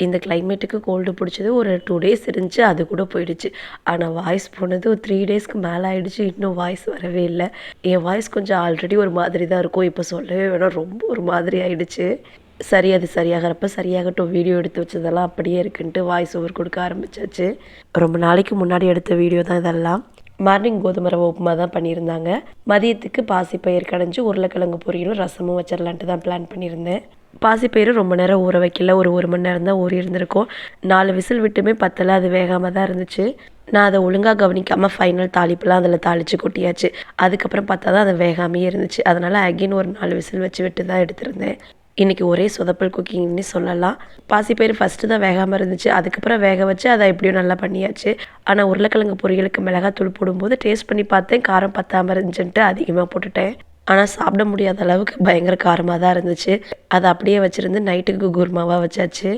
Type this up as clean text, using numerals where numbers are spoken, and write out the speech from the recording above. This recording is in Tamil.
இந்த கிளைமேட்டுக்கு கோல்டு பிடிச்சது ஒரு 2 டேஸ் இருந்துச்சு, அது கூட போயிடுச்சு. ஆனால் வாய்ஸ் போனது ஒரு 3 டேஸ்க்கு மேலே ஆயிடுச்சு, இன்னும் வாய்ஸ் வரவே இல்லை. என் வாய்ஸ் கொஞ்சம் ஆல்ரெடி ஒரு மாதிரி தான் இருக்கும், இப்போ சொல்லவே வேணாம், ரொம்ப ஒரு மாதிரி ஆயிடுச்சு. சரி, அது சரியாகிறப்ப சரியாகட்டும், வீடியோ எடுத்து வச்சதெல்லாம் அப்படியே இருக்குன்ட்டு வாய்ஸ் ஓவர் கொடுக்க ஆரம்பிச்சாச்சு. ரொம்ப நாளைக்கு முன்னாடி எடுத்த வீடியோ தான் இதெல்லாம். மார்னிங் கோதுமை ரவை உப்புமா தான் பண்ணியிருந்தாங்க. மதியத்துக்கு பாசிப்பயிறு கடைஞ்சி உருளைக்கிழங்கு பொரியலும் ரசமும் வச்சிடலான்ட்டு தான் பிளான் பண்ணியிருந்தேன். பாசிப்பயிறு ரொம்ப நேரம் ஊற வைக்கல, ஒரு 1 மணி நேரம் தான் ஊறி இருந்திருக்கும். 4 விசில் விட்டுமே பத்தலை, அது வேகாமல் தான் இருந்துச்சு. நான் அதை ஒழுங்காக கவனிக்காமல் ஃபைனல் தாளிப்புலாம் அதில் தாளித்து கொட்டியாச்சு. அதுக்கப்புறம் பார்த்தா தான் அது வேகாமையே இருந்துச்சு. அதனால் அகைன் ஒரு 4 விசில் வச்சு விட்டு தான் எடுத்திருந்தேன். இன்றைக்கி ஒரே சொதப்பல் குக்கிங்னு சொல்லலாம். பாசிப்பயிறு ஃபஸ்ட்டு தான் வேகாமல் இருந்துச்சு, அதுக்கப்புறம் வேக வச்சு அதை எப்படியும் நல்லா பண்ணியாச்சு. ஆனால் உருளைக்கிழங்கு பொரியலுக்கு மிளகாத்தூள் போடும்போது டேஸ்ட் பண்ணி பார்த்தேன், காரம் பத்தாமல் இருந்துச்சுன்ட்டு அதிகமாக போட்டுட்டேன். ஆனால் சாப்பிட முடியாத அளவுக்கு பயங்கர காரமாக தான் இருந்துச்சு. அதை அப்படியே வச்சுருந்து நைட்டுக்கு குருமாவாக வச்சாச்சு.